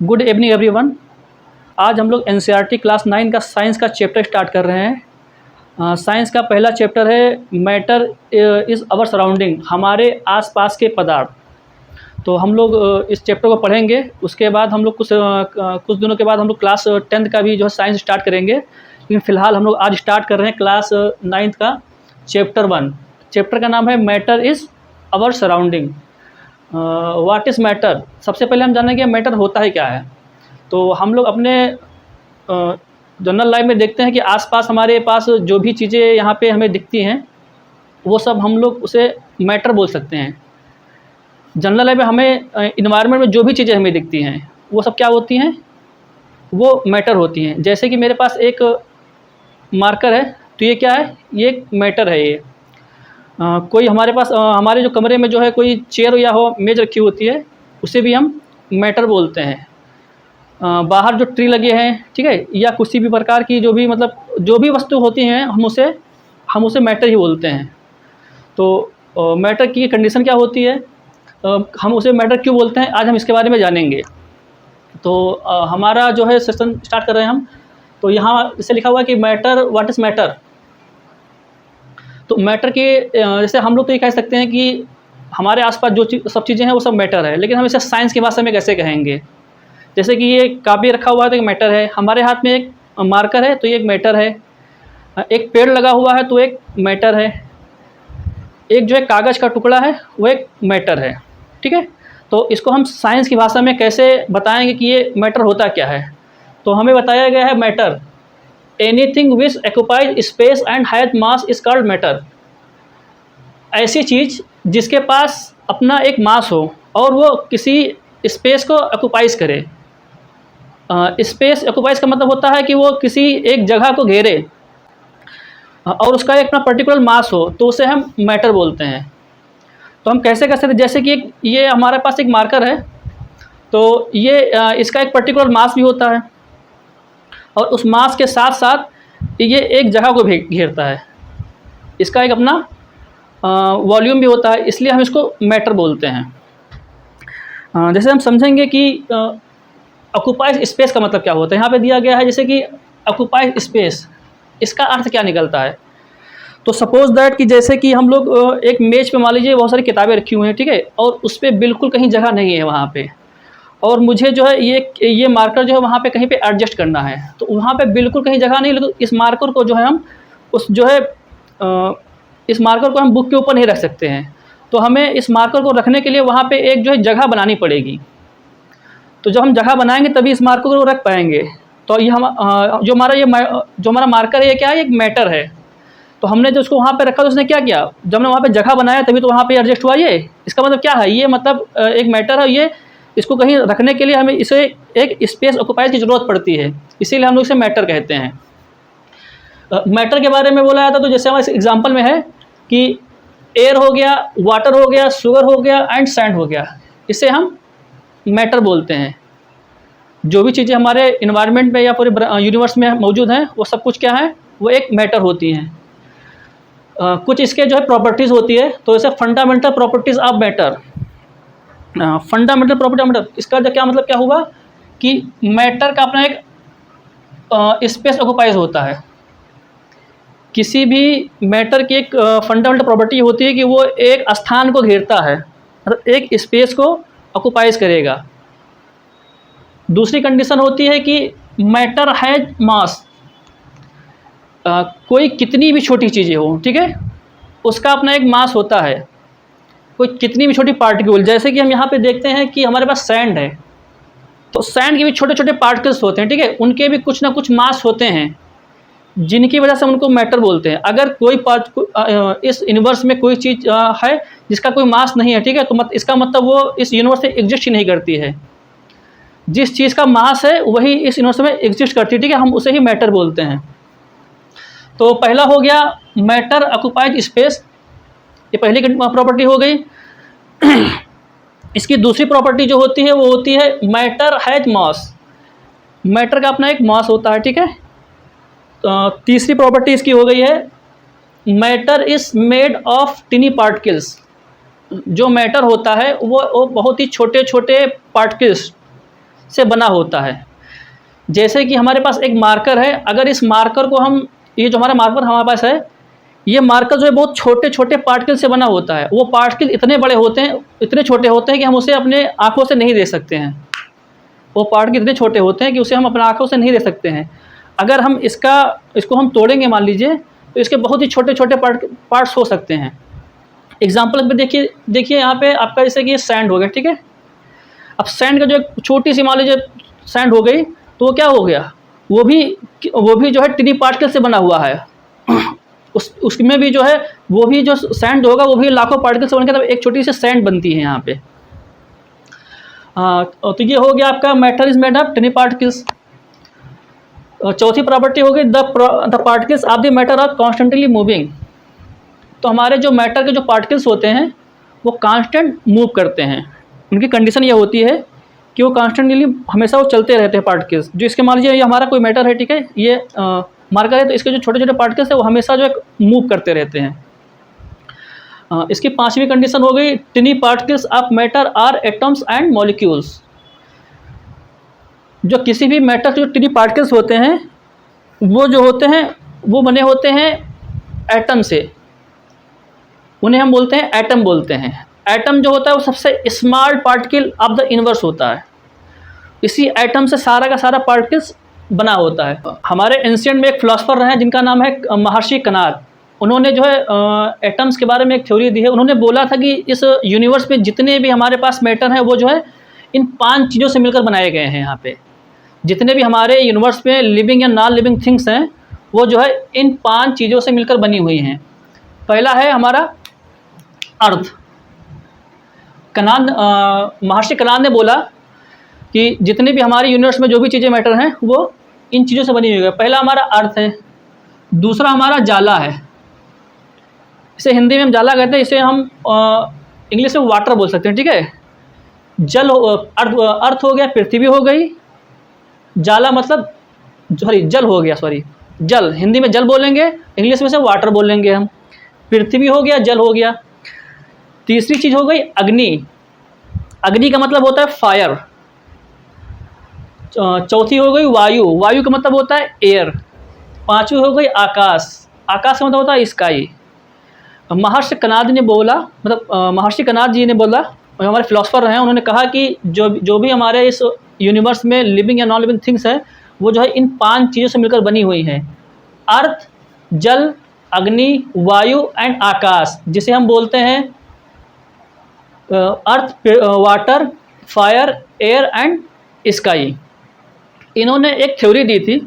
Good evening everyone. आज हम लोग एनसीईआरटी क्लास 9 का साइंस का चैप्टर स्टार्ट कर रहे हैं। साइंस का पहला चैप्टर है मैटर इज़ अवर सराउंडिंग, हमारे आसपास के पदार्थ। तो हम लोग इस चैप्टर को पढ़ेंगे। उसके बाद हम लोग कुछ दिनों के बाद हम लोग क्लास 10 का भी जो है साइंस स्टार्ट करेंगे। लेकिन फ़िलहाल हम लोग आज स्टार्ट कर रहे हैं क्लास 9 का चैप्टर 1। चैप्टर का नाम है matter is our surrounding. What is matter. सबसे पहले हम जानेंगे मैटर होता है क्या है। तो हम लोग अपने जनरल लाइफ में देखते हैं कि आसपास हमारे पास जो भी चीज़ें यहाँ पे हमें दिखती हैं वो सब हम लोग उसे मैटर बोल सकते हैं। जनरल लाइफ में हमें इन्वायरमेंट में जो भी चीज़ें हमें दिखती हैं वो सब क्या होती हैं, वो मैटर होती हैं। जैसे कि मेरे पास एक मार्कर है, तो ये क्या है, ये एक मैटर है। ये कोई हमारे पास हमारे जो कमरे में जो है कोई चेयर या हो मेज़ रखी होती है, उसे भी हम मैटर बोलते हैं। बाहर जो ट्री लगे हैं, ठीक है, या किसी भी प्रकार की जो भी मतलब जो भी वस्तु होती हैं हम उसे मैटर ही बोलते हैं। तो मैटर की कंडीशन क्या होती है, हम उसे मैटर क्यों बोलते हैं, आज हम इसके बारे में जानेंगे। तो हमारा जो है सेशन स्टार्ट कर रहे हैं हम। तो यहाँ इसे लिखा हुआ है कि मैटर, व्हाट इज़ मैटर। तो मैटर के जैसे हम लोग तो ये कह सकते हैं कि हमारे आसपास जो सब चीज़ें हैं वो सब मैटर है, लेकिन हम इसे साइंस की भाषा में कैसे कहेंगे। जैसे कि ये कापी रखा हुआ है तो एक मैटर है, हमारे हाथ में एक मार्कर है तो ये एक मैटर है, एक पेड़ लगा हुआ है तो एक मैटर है, एक जो है कागज़ का टुकड़ा है वो एक मैटर है, ठीक है। तो इसको हम साइंस की भाषा में कैसे बताएंगे कि ये मैटर होता क्या है। तो हमें बताया गया है matter, anything which occupies space and has mass is called matter. ऐसी चीज़ जिसके पास अपना एक मास हो और वो किसी स्पेस को ऑक्यूपाइज करे। स्पेस ऑक्यूपाइज का मतलब होता है कि वो किसी एक जगह को घेरे और उसका एक अपना पर्टिकुलर मास हो, तो उसे हम मैटर बोलते हैं। तो हम कैसे कर सकते हैं, जैसे कि ये हमारे पास एक मार्कर है, तो ये इसका एक पर्टिकुलर मास भी होता है और उस मास के साथ साथ ये एक जगह को घेरता है, इसका एक अपना वॉल्यूम भी होता है, इसलिए हम इसको मैटर बोलते हैं। जैसे हम समझेंगे कि ऑक्यूपाइज स्पेस का मतलब क्या होता है। यहाँ पे दिया गया है जैसे कि ऑक्यूपाइज स्पेस, इसका अर्थ क्या निकलता है। तो सपोज दैट कि जैसे कि हम लोग एक मेज पे मान लीजिए बहुत सारी किताबें रखी हुई हैं, ठीक है, और उस पर बिल्कुल कहीं जगह नहीं है वहाँ पे, और मुझे जो है ये मार्कर जो है वहाँ पे कहीं पे एडजस्ट करना है, तो वहाँ पे बिल्कुल कहीं जगह नहीं, लेकिन इस मार्कर को जो है हम इस मार्कर को हम बुक के ऊपर नहीं रख सकते हैं। तो हमें इस मार्कर को रखने के लिए वहाँ पे एक जो है जगह बनानी पड़ेगी। तो जब हम जगह बनाएंगे तभी इस मार्कर को रख पाएंगे। तो ये जो हमारा मार्कर है ये क्या है, एक मैटर है। तो हमने जो उसको वहाँ पे रखा तो उसने क्या किया, जब हमने वहाँ पे जगह बनाया तभी तो वहाँ पे एडजस्ट हुआ। ये इसका मतलब क्या है, ये मतलब एक मैटर है, ये इसको कहीं रखने के लिए हमें इसे एक स्पेस ऑक्यूपाइज की ज़रूरत पड़ती है, इसीलिए हम लोग इसे मैटर कहते हैं। मैटर के बारे में बोला जाता तो जैसे हमारे एग्जाम्पल में है कि एयर हो गया, वाटर हो गया, शुगर हो गया एंड सैंड हो गया, इसे हम मैटर बोलते हैं। जो भी चीज़ें हमारे इन्वायरमेंट में या पूरे यूनिवर्स में मौजूद हैं वो सब कुछ क्या है, वो एक मैटर होती हैं। कुछ इसके जो है प्रॉपर्टीज़ होती है, तो जैसे fundamental properties of matter. Fundamental property of matter, इसका क्या मतलब क्या हुआ कि मैटर का अपना एक स्पेस ऑक्यूपाइज होता है। किसी भी मैटर की एक फंडामेंटल प्रॉपर्टी होती है कि वो एक स्थान को घेरता है, मतलब एक स्पेस को ऑक्यूपाइज करेगा। दूसरी कंडीशन होती है कि मैटर हैज मास, कोई कितनी भी छोटी चीज़ें हो, ठीक है, उसका अपना एक मास होता है। कोई कितनी भी छोटी पार्टिकल, जैसे कि हम यहाँ पे देखते हैं कि हमारे पास सैंड है, तो सैंड के भी छोटे छोटे पार्टिकल्स होते हैं, ठीक है, उनके भी कुछ ना कुछ मास होते हैं जिनकी वजह से हम उनको मैटर बोलते हैं। अगर कोई इस यूनिवर्स में कोई चीज़ है जिसका कोई मास नहीं है, ठीक है, तो इसका मतलब वो इस यूनिवर्स में एग्जिस्ट ही नहीं करती है। जिस चीज़ का मास है वही इस यूनिवर्स में एग्जिस्ट करती है, ठीक है, हम उसे ही मैटर बोलते हैं। तो पहला हो गया मैटर ऑक्यूपाइज स्पेस, ये पहली प्रॉपर्टी हो गई। इसकी दूसरी प्रॉपर्टी जो होती है वो होती है मैटर हैज मास, मैटर का अपना एक मास होता है, ठीक है। तीसरी प्रॉपर्टी इसकी हो गई है matter is made of tiny particles, जो मैटर होता है वो बहुत ही छोटे छोटे पार्टिकल्स से बना होता है। जैसे कि हमारे पास एक मार्कर है, अगर इस मार्कर को हम, ये जो हमारा मार्कर हमारे पास है, ये मार्कर जो है बहुत छोटे छोटे पार्टिकल से बना होता है। वो पार्टिकल इतने बड़े होते हैं, इतने छोटे होते हैं कि हम उसे अपने आँखों से नहीं देख सकते हैं। वो पार्टिकल इतने छोटे होते हैं कि उसे हम अपने आँखों से नहीं देख सकते हैं। अगर हम इसको हम तोड़ेंगे मान लीजिए, तो इसके बहुत ही छोटे छोटे पार्ट्स हो सकते हैं। एग्जाम्पल में देखिए यहाँ पे आपका जैसे कि ये सैंड हो गया, ठीक है। अब सैंड का जो एक छोटी सी मान लीजिए सैंड हो गई, तो वो क्या हो गया, वो भी जो है टिनी पार्टिकल से बना हुआ है। उसमें भी जो है, वो भी जो सैंड होगा वो भी लाखों पार्टिकल से बनकर तब एक छोटी सी सैंड बनती है यहाँ पे। तो ये हो गया आपका matter is made of tiny particles. चौथी प्रॉपर्टी होगी the particles of the matter are constantly moving. तो हमारे जो मैटर के जो पार्टिकल्स होते हैं वो कांस्टेंट मूव करते हैं। उनकी कंडीशन ये होती है कि वो कांस्टेंटली हमेशा वो चलते रहते हैं पार्टिकल्स। जो इसके मान लीजिए ये हमारा कोई मैटर है, ठीक है, ये मार्कर है, तो इसके जो छोटे छोटे पार्टिकल्स हैं वो हमेशा जो है मूव करते रहते हैं। इसकी पांचवी कंडीशन हो गई tiny particles of matter are atoms and molecules. जो किसी भी मैटर के जो टिनी पार्टिकल्स होते हैं वो जो होते हैं वो बने होते हैं एटम से। उन्हें हम बोलते हैं एटम बोलते हैं। एटम जो होता है वो सबसे small particle of the universe होता है। इसी एटम से सारा का सारा पार्टिकल्स बना होता है। हमारे एंशिएंट में एक फिलोसफर रहे हैं जिनका नाम है महर्षि कनाद। उन्होंने जो है एटम्स के बारे में एक थ्योरी दी है। उन्होंने बोला था कि इस यूनिवर्स में जितने भी हमारे पास मैटर हैं वो जो है इन 5 चीज़ों से मिलकर बनाए गए हैं। यहाँ पे जितने भी हमारे यूनिवर्स में लिविंग या नॉन लिविंग थिंग्स हैं वो जो है इन 5 चीज़ों से मिलकर बनी हुई हैं। पहला है हमारा अर्थ। महर्षि कनाद ने बोला कि जितने भी हमारे यूनिवर्स में जो भी चीज़ें मैटर हैं वो इन चीज़ों से बनी हुई है। पहला हमारा अर्थ है, दूसरा हमारा जाला है, इसे हिंदी में हम जाला कहते हैं, इसे हम इंग्लिश में वाटर बोल सकते हैं, ठीक है। अर्थ हो गया, पृथ्वी हो गई, जाला मतलब जल हो गया, जल हिंदी में जल बोलेंगे, इंग्लिश में से वाटर बोलेंगे हम। पृथ्वी हो गया, जल हो गया। तीसरी चीज़ हो गई अग्नि। अग्नि का मतलब होता है फायर। चौथी हो गई वायु। वायु का मतलब होता है एयर। पांचवी हो गई आकाश। आकाश का मतलब होता है स्काई। महर्षि कनाद ने बोला, मतलब महर्षि कनाद जी ने बोला, हमारे फिलोसफर हैं, उन्होंने कहा कि जो भी हमारे इस यूनिवर्स में लिविंग या नॉन लिविंग थिंग्स हैं वो जो है इन 5 चीज़ों से मिलकर बनी हुई हैं। अर्थ, जल, अग्नि, वायु एंड आकाश, जिसे हम बोलते हैं earth, water, fire, air and sky. इन्होंने एक थ्योरी दी थी।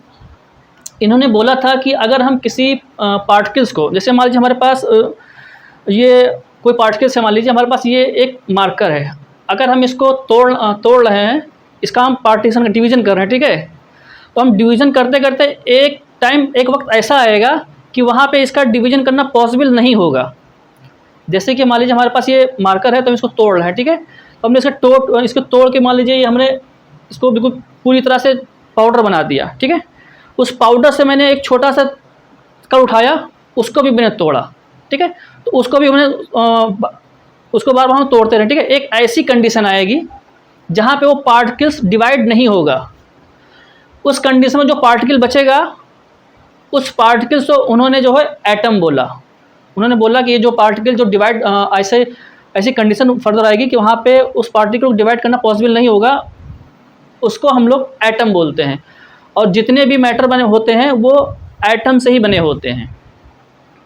इन्होंने बोला था कि अगर हम किसी पार्टिकल्स को, जैसे मान लीजिए हमारे पास ये कोई पार्टिकल्स है, मान लीजिए हमारे पास ये एक मार्कर है, अगर हम इसको तोड़ रहे हैं, इसका हम पार्टीशन डिवीज़न कर रहे हैं, ठीक है, तो हम डिवीज़न करते करते एक वक्त ऐसा आएगा कि वहाँ पे इसका डिवीज़न करना पॉसिबल नहीं होगा। जैसे कि मान लीजिए हमारे पास ये मार्कर है तो हम इसको तोड़ रहे हैं, ठीक है, तो हमने इसको तोड़ के मान लीजिए हमने इसको बिल्कुल पूरी तरह से पाउडर बना दिया, ठीक है। उस पाउडर से मैंने एक छोटा सा कण उठाया, उसको भी मैंने तोड़ा, ठीक है, तो उसको भी हमने उसको बार बार हम तोड़ते रहे, ठीक है। एक ऐसी कंडीशन आएगी जहाँ पे वो पार्टिकल्स डिवाइड नहीं होगा। उस कंडीशन में जो पार्टिकल बचेगा उस पार्टिकल्स को उन्होंने जो है एटम बोला। उन्होंने बोला कि ये जो पार्टिकल जो डिवाइड ऐसी कंडीशन फर्दर आएगी कि वहाँ पे उस पार्टिकल को डिवाइड करना पॉसिबल नहीं होगा, उसको हम लोग एटम बोलते हैं। और जितने भी मैटर बने होते हैं वो एटम से ही बने होते हैं।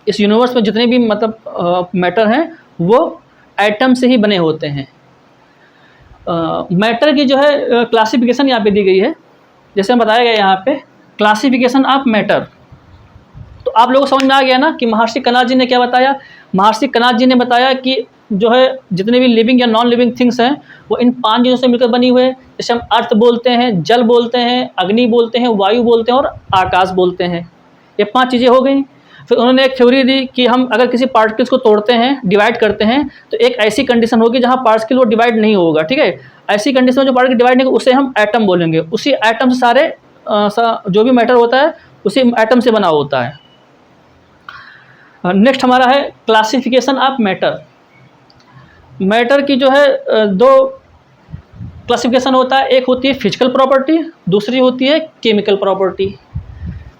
इस यूनिवर्स में जितने भी मतलब मैटर हैं वो एटम से ही बने होते हैं। मैटर की जो है क्लासिफिकेशन यहाँ पे दी गई है, जैसे बताया गया यहाँ पे क्लासिफिकेशन ऑफ मैटर। तो आप लोगों को समझ में आ गया ना कि महर्षि कनाद जी ने क्या बताया। महर्षि कनाद जी ने बताया कि जो है जितने भी लिविंग या नॉन लिविंग थिंग्स हैं वो इन 5 चीज़ों से मिलकर बनी हुई है। जैसे हम अर्थ बोलते हैं, जल बोलते हैं, अग्नि बोलते हैं, वायु बोलते हैं और आकाश बोलते हैं। ये 5 चीज़ें हो गई। फिर उन्होंने एक थ्योरी दी कि हम अगर किसी पार्टिकल्स को तोड़ते हैं, डिवाइड करते हैं, तो एक ऐसी कंडीशन होगी जहाँ पार्टिकल वो डिवाइड नहीं होगा, ठीक है। ऐसी कंडीशन में जो पार्टिकल डिवाइड नहीं होगा उसे हम एटम बोलेंगे। उसी एटम से सारे जो भी मैटर होता है उसी एटम से बना होता है। नेक्स्ट हमारा है क्लासिफिकेशन ऑफ मैटर। मैटर की जो है 2 क्लासिफिकेशन होता है, एक होती है फिजिकल प्रॉपर्टी, दूसरी होती है केमिकल प्रॉपर्टी।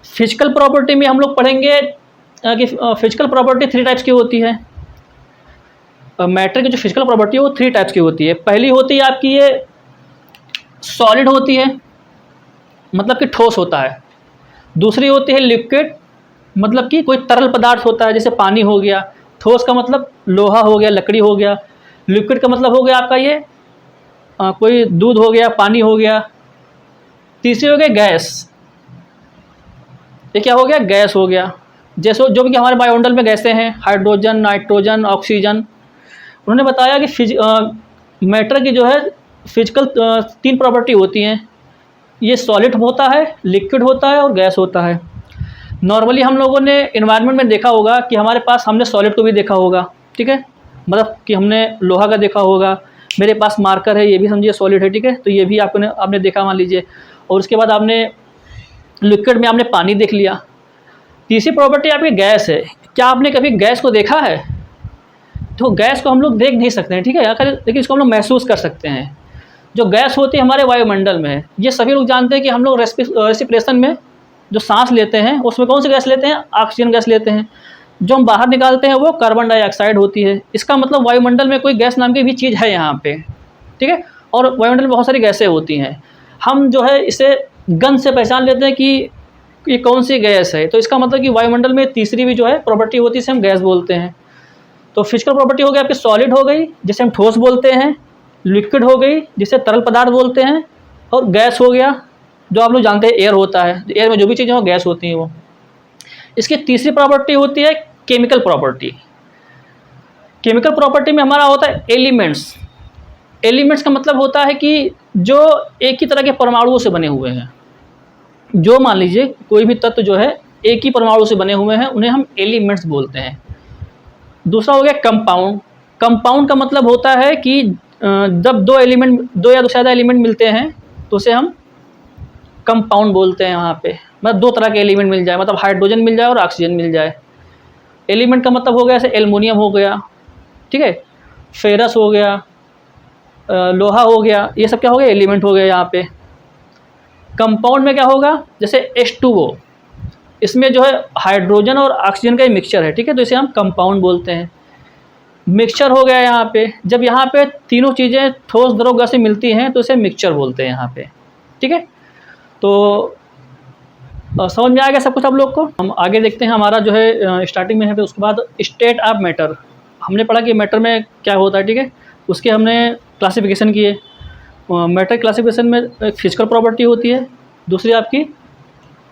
फिजिकल प्रॉपर्टी में हम लोग पढ़ेंगे कि फिजिकल प्रॉपर्टी 3 टाइप्स की होती है। मैटर की जो फिजिकल प्रॉपर्टी है वो 3 टाइप्स की होती है। पहली होती है आपकी ये सॉलिड होती है, मतलब कि ठोस होता है। दूसरी होती है लिक्विड, मतलब कि कोई तरल पदार्थ होता है, जैसे पानी हो गया। ठोस का मतलब लोहा हो गया, लकड़ी हो गया। लिक्विड का मतलब हो गया आपका ये कोई दूध हो गया, पानी हो गया। तीसरी हो गया गैस, ये क्या हो गया, गैस हो गया। जैसे जो भी हमारे वायुमंडल में गैसें हैं, हाइड्रोजन, नाइट्रोजन, ऑक्सीजन। उन्होंने बताया कि मैटर की जो है फिजिकल 3 प्रॉपर्टी होती हैं। ये सॉलिड होता है, लिक्विड होता है और गैस होता है। नॉर्मली हम लोगों ने एनवायरनमेंट में देखा होगा कि हमारे पास हमने सॉलिड को भी देखा होगा, ठीक है, मतलब कि हमने लोहा का देखा होगा। मेरे पास मार्कर है, ये भी समझिए सॉलिड है, ठीक है, तो ये भी आपने देखा मान लीजिए। और उसके बाद आपने लिक्विड में आपने पानी देख लिया। तीसरी प्रॉपर्टी आपकी गैस है। क्या आपने कभी गैस को देखा है? तो गैस को हम लोग देख नहीं सकते हैं, ठीक है, लेकिन इसको हम लोग महसूस कर सकते हैं। जो गैस होती है हमारे वायुमंडल में, ये सभी लोग जानते हैं कि हम लोग रेस्पिरेशन में जो सांस लेते हैं उसमें कौन सी गैस लेते हैं, ऑक्सीजन गैस लेते हैं। जो हम बाहर निकालते हैं वो कार्बन डाइऑक्साइड होती है। इसका मतलब वायुमंडल में कोई गैस नाम की भी चीज़ है यहाँ पे, ठीक है। और वायुमंडल में बहुत सारी गैसें होती हैं। हम जो है इसे गंध से पहचान लेते हैं कि ये कौन सी गैस है। तो इसका मतलब कि वायुमंडल में तीसरी भी जो है प्रॉपर्टी होती है, इसे हम गैस बोलते हैं। तो फिजिकल प्रॉपर्टी हो गई आपकी सॉलिड हो गई, जिसे हम ठोस बोलते हैं। लिक्विड हो गई, जिसे तरल पदार्थ बोलते हैं। और गैस हो गया, जो आप लोग जानते हैं एयर होता है। एयर में जो भी चीज़ें वो गैस होती हैं वो। इसकी तीसरी प्रॉपर्टी होती है केमिकल प्रॉपर्टी। केमिकल प्रॉपर्टी में हमारा होता है एलिमेंट्स। एलिमेंट्स का मतलब होता है कि जो एक ही तरह के परमाणुओं से बने हुए हैं। जो मान लीजिए कोई भी तत्व जो है एक ही परमाणु से बने हुए हैं, उन्हें हम एलिमेंट्स बोलते हैं। दूसरा हो गया कंपाउंड। कंपाउंड का मतलब होता है कि जब दो या दो से ज़्यादा एलिमेंट मिलते हैं तो उसे हम कंपाउंड बोलते हैं। वहाँ पे मतलब 2 तरह के एलिमेंट मिल जाए, मतलब हाइड्रोजन मिल जाए और ऑक्सीजन मिल जाए। एलिमेंट का मतलब हो गया जैसे एल्युमिनियम हो गया, ठीक है, फेरस हो गया, लोहा हो गया, ये सब क्या हो गया, एलिमेंट हो गया यहाँ पे। कंपाउंड में क्या होगा, जैसे H2O, इसमें जो है हाइड्रोजन और ऑक्सीजन का ही मिक्सचर है, ठीक है, तो इसे हम कंपाउंड बोलते हैं। मिक्सचर हो गया यहाँ पे, जब यहाँ पे तीनों चीज़ें ठोस द्रव गैस से मिलती हैं तो इसे मिक्सचर बोलते हैं यहाँ पे, ठीक है। तो समझ में आ गया सब कुछ आप लोग को। हम आगे देखते हैं, हमारा जो है स्टार्टिंग में है, फिर उसके बाद स्टेट ऑफ मैटर। हमने पढ़ा कि मैटर में क्या होता है, ठीक है, उसके हमने क्लासिफिकेशन किए। मैटर क्लासिफिकेशन में एक फिजिकल प्रॉपर्टी होती है, दूसरी आपकी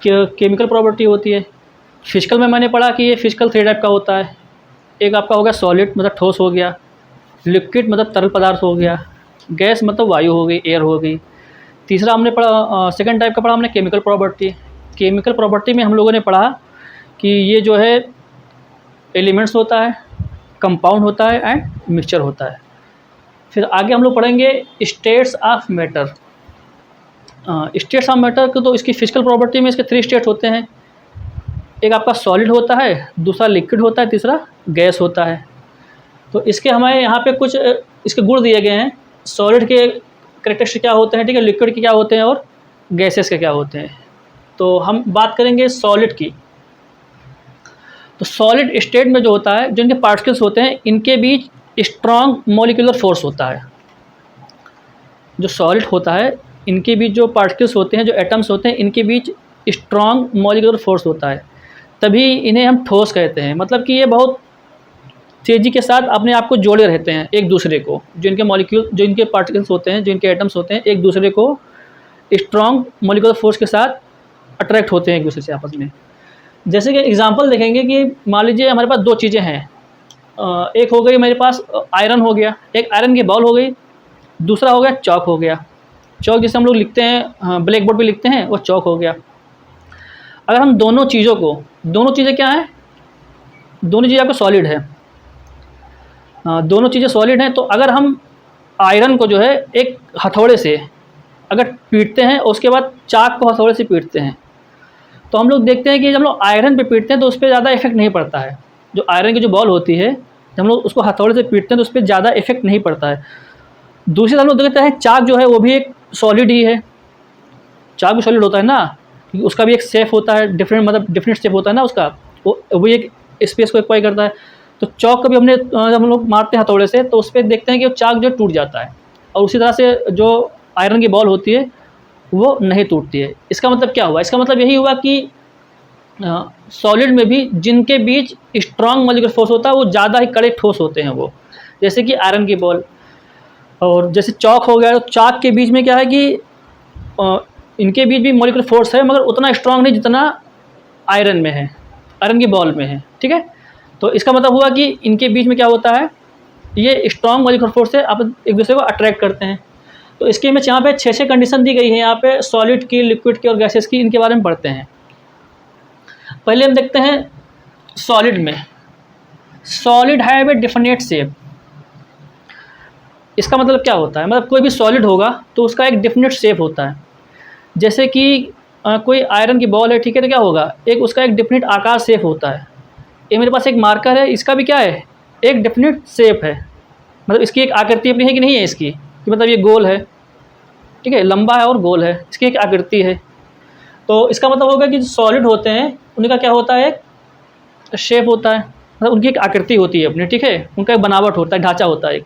केमिकल प्रॉपर्टी होती है। फिजिकल में मैंने पढ़ा कि ये फिजिकल 3 टाइप का होता है। एक आपका हो गया सॉलिड, मतलब ठोस हो गया। लिक्विड मतलब तरल पदार्थ हो गया। गैस मतलब वायु हो गई, एयर हो गई। तीसरा हमने पढ़ा, सेकंड टाइप का पढ़ा हमने केमिकल प्रॉपर्टी। केमिकल प्रॉपर्टी में हम लोगों ने पढ़ा कि ये जो है एलिमेंट्स होता है, कंपाउंड होता है एंड मिक्सचर होता है। फिर आगे हम लोग पढ़ेंगे states of matter. States of matter को तो इसकी फिजिकल प्रॉपर्टी में इसके 3 स्टेट होते हैं। एक आपका सॉलिड होता है, दूसरा लिक्विड होता है, तीसरा गैस होता है। तो इसके हमें यहाँ पे कुछ इसके गुण दिए गए हैं। सॉलिड के कैरेक्टरिस्टिक क्या होते हैं, ठीक है, लिक्विड के क्या होते हैं और गैसेस के क्या होते हैं। तो हम बात करेंगे सॉलिड की। तो सॉलिड स्टेट में जो होता है, जो इनके पार्टिकल्स होते हैं, इनके बीच स्ट्रॉन्ग मॉलिक्यूलर फोर्स होता है। जो सॉलिड होता है, इनके बीच जो पार्टिकल्स होते हैं, जो एटम्स होते हैं, इनके बीच स्ट्रॉन्ग मॉलिक्यूलर फोर्स होता है, तभी इन्हें हम ठोस कहते हैं। मतलब कि ये बहुत तेज़ी के साथ अपने आप को जोड़े रहते हैं एक दूसरे को। जो इनके मॉलिक्यूल, जो इनके पार्टिकल्स होते हैं, जो इनके एटम्स होते हैं, एक दूसरे को स्ट्रॉन्ग मॉलिक्यूलर फोर्स के साथ अट्रैक्ट होते हैं एक दूसरे से आपस में। जैसे कि एग्जांपल देखेंगे कि मान लीजिए हमारे पास 2 चीज़ें हैं। एक हो गई मेरे पास आयरन हो गया, एक आयरन की बॉल हो गई, दूसरा हो गया चॉक हो गया। चॉक जिसे हम लोग लिखते हैं, ब्लैक बोर्ड पे लिखते हैं, वो चॉक हो गया। अगर हम दोनों चीज़ें क्या हैं, दोनों चीज़ें आपको सॉलिड है, दोनों चीज़ें सॉलिड हैं। तो अगर हम आयरन को जो है एक हथौड़े से अगर पीटते हैं और उसके बाद चाक को हथौड़े से पीटते हैं, तो हम लोग देखते हैं कि जब हम लोग आयरन पे पीटते हैं तो उस पर ज़्यादा इफेक्ट नहीं पड़ता है। जो आयरन की जो बॉल होती है, जब हम लोग उसको हथौड़े से पीटते हैं तो उस पर ज़्यादा इफेक्ट नहीं पड़ता है। दूसरी तरफ हम लोग देखते हैं चाक जो है वो भी एक सॉलिड ही है, चाक भी सॉलिड होता है ना, क्योंकि उसका भी एक शेप होता है, डिफरेंट मतलब डिफरेंट शेप होता है ना उसका, वो एक स्पेस को ऑक्यूपाई करता है। तो चौक कभी हमने जब हम लोग मारते हैं हथौड़े से तो उस पर देखते हैं कि वो चाक जो टूट जाता है, और उसी तरह से जो आयरन की बॉल होती है वो नहीं टूटती है। इसका मतलब क्या हुआ? इसका मतलब यही हुआ कि सॉलिड में भी जिनके बीच स्ट्रांग मॉलिक्यूलर फोर्स होता है वो ज़्यादा ही कड़े ठोस होते हैं वो, जैसे कि आयरन की बॉल। और जैसे चौक हो गया, तो चाक के बीच में क्या है कि इनके बीच भी मॉलिक्यूलर फोर्स है मगर उतना स्ट्रांग नहीं जितना आयरन में है, आयरन की बॉल में है, ठीक है। तो इसका मतलब हुआ कि इनके बीच में क्या होता है, ये स्ट्रांग मॉलिक्यूलर फोर्स से आप एक दूसरे को अट्रैक्ट करते हैं। तो इसके में यहाँ पे 6 कंडीशन दी गई है, यहाँ पे सॉलिड की, लिक्विड की और गैसेस की, इनके बारे में पढ़ते हैं। पहले हम देखते हैं सॉलिड में। Solid have a definite shape. इसका मतलब क्या होता है? मतलब कोई भी सॉलिड होगा तो उसका एक डिफिनेट शेप होता है। जैसे कि कोई आयरन की बॉल है, ठीक है, तो क्या होगा, एक उसका एक डिफिनेट आकार शेप होता है। ये मेरे पास एक मार्कर है, इसका भी क्या है, एक डिफिनेट शेप है, मतलब इसकी एक आकृति अपनी है कि नहीं है इसकी, कि मतलब ये गोल है, ठीक है, लंबा है और गोल है, इसकी एक आकृति है। तो इसका मतलब होगा कि जो सॉलिड होते हैं उनका क्या होता है, एक शेप होता है, मतलब उनकी एक आकृति होती है अपनी, ठीक है, उनका एक बनावट होता है, ढांचा होता है एक।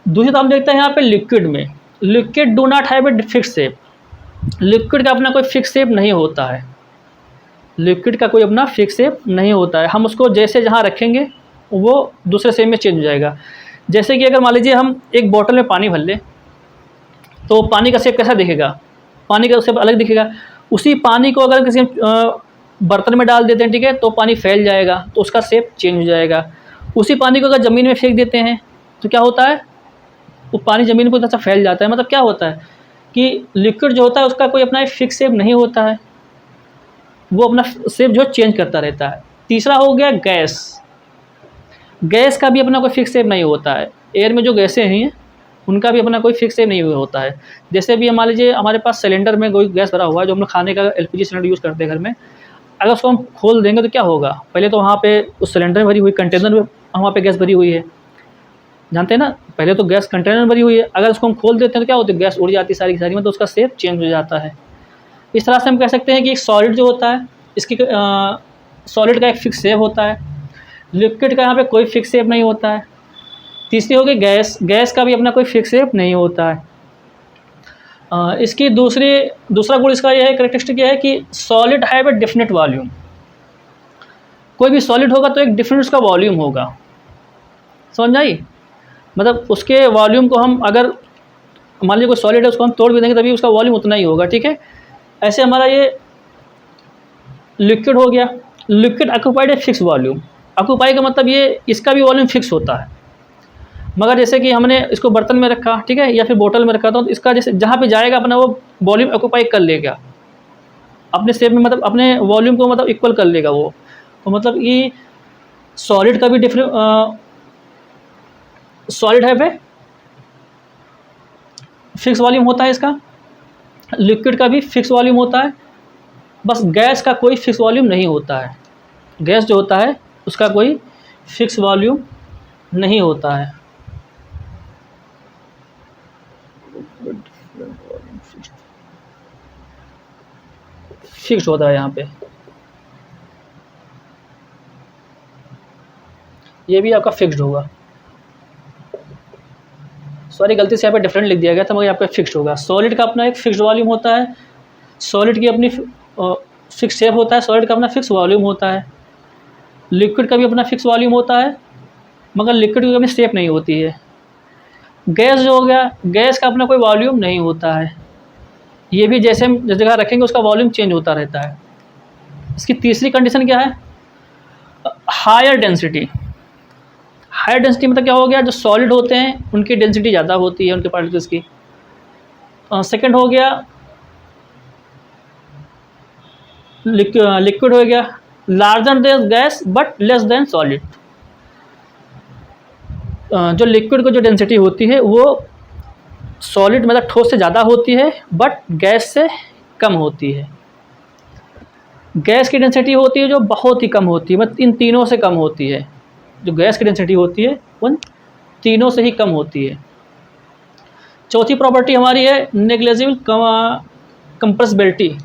दूसरी तरफ हम देखते हैं यहाँ पे लिक्विड में। Liquid do not have a fix shape. Liquid का अपना कोई फिक्स शेप नहीं होता है, लिक्विड का कोई अपना फिक्स शेप नहीं होता है। हम उसको जैसे जहाँ रखेंगे वो दूसरे शेप में चेंज हो जाएगा। जैसे कि अगर मान लीजिए हम एक बोतल में पानी भर लें तो पानी का शेप कैसा दिखेगा, पानी का शेप अलग दिखेगा। उसी पानी को अगर किसी बर्तन में डाल देते हैं, ठीक है, तो पानी फैल जाएगा, तो उसका शेप चेंज हो जाएगा। उसी पानी को अगर ज़मीन में फेंक देते हैं तो क्या होता है, वो पानी ज़मीन पर ऐसा फैल जाता है। मतलब क्या होता है कि लिक्विड जो होता है उसका कोई अपना फिक्स शेप नहीं होता है, वो अपना शेप जो चेंज करता रहता है। तीसरा हो गया गैस। गैस का भी अपना कोई फिक्स शेप नहीं होता है। एयर में जो गैसें हैं उनका भी अपना कोई फिक्स शेप नहीं होता है। जैसे भी मान लीजिए हमारे पास सिलेंडर में कोई गैस भरा हुआ है, जो हम लोग खाने का एलपीजी सिलेंडर यूज़ करते हैं घर में, अगर उसको हम खोल देंगे तो क्या होगा, पहले तो वहाँ पे उस सिलेंडर में भरी हुई कंटेनर में वहाँ पे गैस भरी हुई है, जानते हैं ना, पहले तो गैस कंटेनर में भरी हुई है, अगर उसको हम खोल देते हैं तो क्या होता है, गैस उड़ जाती है सारी की सारी, मतलब उसका शेप चेंज हो जाता है। इस तरह से हम कह सकते हैं कि एक सॉलिड जो होता है इसकी सॉलिड का एक फिक्स शेप होता है, लिक्विड का यहाँ पे कोई फिक्स शेप नहीं होता है। तीसरी हो गई गैस। गैस का भी अपना कोई फिक्स शेप नहीं होता है। इसकी दूसरा गुण इसका यह है, कैरेक्टरिस्टिक यह है कि solid have a definite volume. कोई भी सॉलिड होगा तो एक डिफरेंट उसका वॉल्यूम होगा, समझ आई, मतलब उसके वॉल्यूम को हम अगर मान लीजिए कोई सॉलिड है उसको हम तोड़ भी देंगे तभी उसका वॉल्यूम उतना ही होगा, ठीक है। ऐसे हमारा ये लिक्विड हो गया। Liquid occupied a fix volume. Occupy का मतलब ये इसका भी वॉल्यूम फिक्स होता है, मगर जैसे कि हमने इसको बर्तन में रखा, ठीक है, या फिर बोतल में रखा, तो इसका जैसे जहाँ पे जाएगा अपना वो वॉल्यूम ऑक्यूपाई कर लेगा अपने शेप में, मतलब अपने वॉल्यूम को मतलब इक्वल कर लेगा वो। तो मतलब ये सॉलिड का भी डिफरेंट सॉलिड है पे फिक्स वॉल्यूम होता है इसका, लिक्विड का भी फिक्स वॉल्यूम होता है, बस गैस का कोई फिक्स वॉल्यूम नहीं होता है। गैस जो होता है उसका कोई फिक्स वॉल्यूम नहीं होता है। फिक्स होता है यहाँ पे, ये भी आपका फिक्स्ड होगा। सॉरी गलती से यहाँ पे डिफरेंट लिख दिया गया था, मगर यहाँ पे फिक्स्ड होगा। सॉलिड का अपना एक फिक्स्ड वॉल्यूम होता है, सॉलिड की अपनी फिक्स शेप होता है, सॉलिड का अपना फिक्स वॉल्यूम होता है। लिक्विड का भी अपना फिक्स वॉल्यूम होता है, मगर लिक्विड की अपनी शेप नहीं होती है। गैस जो हो गया, गैस का अपना कोई वॉल्यूम नहीं होता है, ये भी जैसे हम जिस जगह रखेंगे उसका वॉल्यूम चेंज होता रहता है। इसकी तीसरी कंडीशन क्या है, हायर डेंसिटी। हायर डेंसिटी मतलब क्या हो गया, जो सॉलिड होते हैं उनकी डेंसिटी ज़्यादा होती है उनके पार्टिकल्स की। सेकंड हो गया लिक्विड हो गया, larger than gas but less than solid. जो लिक्विड की जो डेंसिटी होती है वो सॉलिड मतलब ठोस से ज़्यादा होती है बट गैस से कम होती है। गैस की डेंसिटी होती है जो बहुत ही कम होती है, मतलब इन तीनों से कम होती है। जो गैस की डेंसिटी होती है उन तीनों से ही कम होती है। चौथी प्रॉपर्टी हमारी है नेग्लिजिबल कंप्रेसिबिलिटी,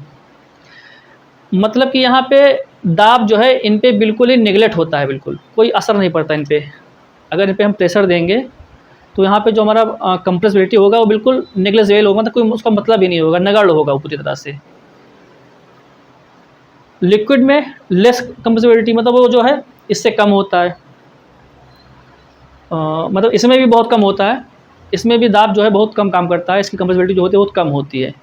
मतलब कि यहाँ पे दाब जो है इन पे बिल्कुल ही नेगलेक्ट होता है, बिल्कुल कोई असर नहीं पड़ता इन पे। अगर इन पे हम प्रेशर देंगे तो यहाँ पे जो हमारा कंप्रेसिबिलिटी होगा वो बिल्कुल नेग्लिजिबल होगा, मतलब कोई उसका मतलब ही नहीं होगा, नगण्य होगा पूरी तरह से। लिक्विड में लेस कंप्रेसिबिलिटी, मतलब वो जो है इससे कम होता है, मतलब इसमें भी बहुत कम होता है, इसमें भी दाब जो है बहुत कम काम करता है, इसकी कंप्रेसिबिलिटी जो होती है बहुत कम होती है।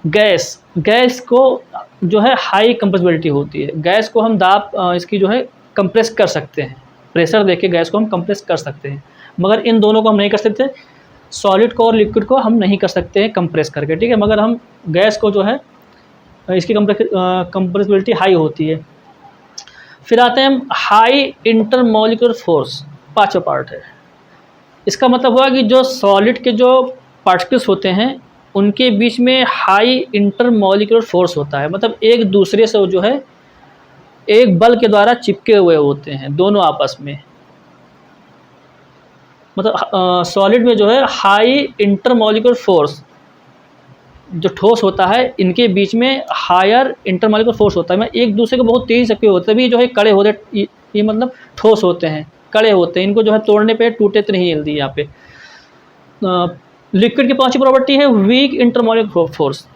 गैस को जो है हाई कंप्रेसिबिलिटी होती है, गैस को हम दाब इसकी जो है कंप्रेस कर सकते हैं, प्रेशर देके गैस को हम कंप्रेस कर सकते हैं, मगर इन दोनों को हम नहीं कर सकते, सॉलिड को और लिक्विड को हम नहीं कर सकते हैं कंप्रेस करके, ठीक है। मगर हम गैस को जो है इसकी कंप्रेसिबिलिटी हाई होती है। फिर आते हैं हम हाई इंटरमॉलिक्यूलर फोर्स, पांचवा पार्ट है। इसका मतलब हुआ कि जो सॉलिड के जो पार्टिकल्स होते हैं उनके बीच में हाई इंटरमॉलिक्यूलर फोर्स होता है, मतलब एक दूसरे से वो जो है एक बल के द्वारा चिपके हुए होते हैं दोनों आपस में, मतलब सॉलिड में जो है हाई इंटरमॉलिक्यूलर फोर्स, जो ठोस होता है इनके बीच में हायर इंटरमॉलिक्यूलर फोर्स होता है, मैं एक दूसरे को बहुत तेज़ी से चिपके होते हैं, तभी जो है कड़े होते, ये मतलब ठोस होते हैं, कड़े होते हैं, इनको जो है तोड़ने पे टूटे तो नहीं जल्दी। यहाँ पे लिक्विड की पांचवी प्रॉपर्टी है वीक इंटरमॉलिक्यूलर फोर्स,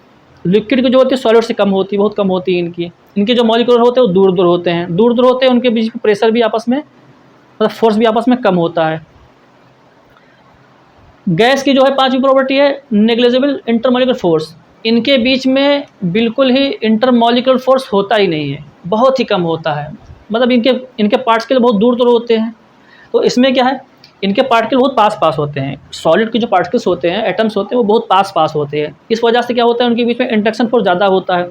लिक्विड की जो होती है सॉलिड से कम होती है, बहुत कम होती है इनके जो मॉलिक्यूलर होते हैं वो दूर दूर होते हैं, उनके बीच में प्रेशर भी आपस में, मतलब फोर्स भी आपस में कम होता है। गैस की जो है पांचवी प्रॉपर्टी है नेग्लिजिबल इंटरमॉलिक्यूलर फोर्स, इनके बीच में बिल्कुल ही इंटरमॉलिक्यूलर फोर्स होता ही नहीं है, बहुत ही कम होता है, मतलब इनके पार्टिकल बहुत दूर दूर होते हैं। तो इसमें क्या है, इनके पार्टिकल बहुत पास पास होते हैं, सॉलिड के जो पार्टिकल्स होते हैं, एटम्स होते हैं, वो बहुत पास पास होते हैं, इस वजह से क्या होता है उनके बीच में इंटरेक्शन फोर्स ज़्यादा होता है।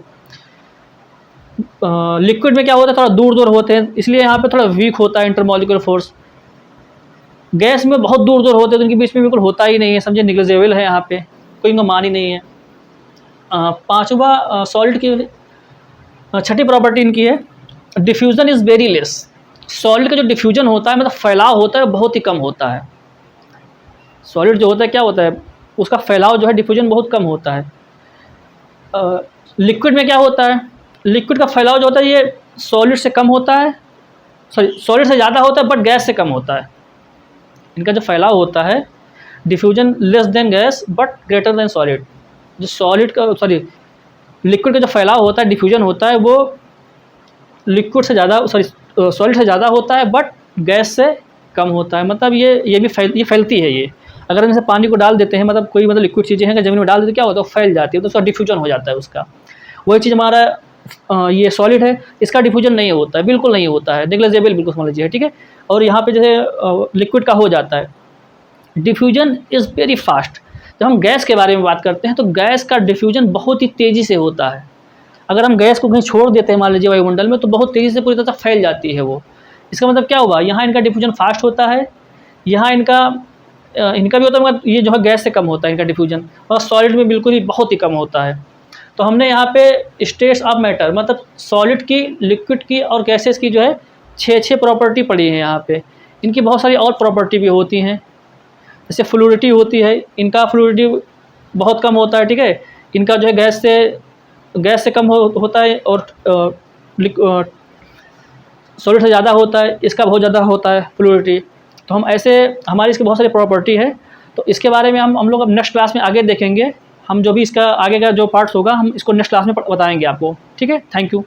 लिक्विड में क्या होता है, थोड़ा दूर दूर होते हैं, इसलिए यहाँ पे थोड़ा वीक होता है इंटरमॉलिक्यूलर फोर्स। गैस में बहुत दूर दूर होते हैं तो उनके बीच में बिल्कुल होता ही नहीं है, समझे नेग्लिजिबल है, यहाँ पे कोई इनका मान ही नहीं है। पांचवा सॉलिड की छठी प्रॉपर्टी इनकी है diffusion is very less, solid का जो डिफ्यूजन होता है, मतलब फैलाव होता है, बहुत ही कम होता है। सॉलिड जो होता है क्या होता है, उसका फैलाव जो है डिफ्यूजन बहुत कम होता है। लिक्विड में क्या होता है, लिक्विड का फैलाव जो होता है ये सॉलिड से कम होता है, सॉलिड से ज़्यादा होता है बट गैस से कम होता है। इनका जो फैलाव होता है diffusion less than gas but greater than solid, जो सॉलिड का लिक्विड का जो फैलाव होता है, डिफ्यूजन होता है, वो लिक्विड से ज़्यादा सॉलिड से ज़्यादा होता है बट गैस से कम होता है, मतलब ये भी फैलती है। ये अगर हम इसे पानी को डाल देते हैं, मतलब कोई मतलब लिक्विड चीज़ें हैं अगर ज़मीन में डाल देते क्या होता है, फैल जाती है, तो उसका डिफ्यूजन हो जाता है उसका। वही चीज़ हमारा ये सॉलिड है, इसका डिफ्यूजन नहीं होता है, बिल्कुल नहीं होता है, नेग्लिजिबल बिल्कुल समझ लीजिए, ठीक है। और यहाँ पे जैसे लिक्विड का हो जाता है, डिफ्यूजन इज़ वेरी फास्ट। जब हम गैस के बारे में बात करते हैं तो गैस का डिफ्यूजन बहुत ही तेज़ी से होता है, अगर हम गैस को कहीं छोड़ देते हैं मान लीजिए वायुमंडल में तो बहुत तेज़ी से पूरी तरह से फैल जाती है वो। इसका मतलब क्या हुआ, यहाँ इनका डिफ्यूजन फास्ट होता है, यहाँ इनका भी होता है, मगर ये जो है गैस से कम होता है इनका डिफ्यूजन, और सॉलिड में बिल्कुल ही बहुत ही कम होता है। तो हमने यहाँ पे स्टेट्स ऑफ मैटर, मतलब सॉलिड की, लिक्विड की और गैसेस की जो है 6 प्रॉपर्टी पड़ी है यहाँ पे। इनकी बहुत सारी और प्रॉपर्टी भी होती हैं, जैसे फ्लूइडिटी होती है, इनका फ्लूइडिटी बहुत कम होता है, ठीक है। इनका जो है गैस से कम होता है और सॉलिड से ज़्यादा होता है, इसका बहुत ज़्यादा होता है फ्लूइडिटी। तो हम ऐसे हमारी इसकी बहुत सारी प्रॉपर्टी है, तो इसके बारे में हम लोग अब नेक्स्ट क्लास में आगे देखेंगे। हम जो भी इसका आगे का जो पार्ट्स होगा हम इसको नेक्स्ट क्लास में बताएंगे आपको, ठीक है। Thank you.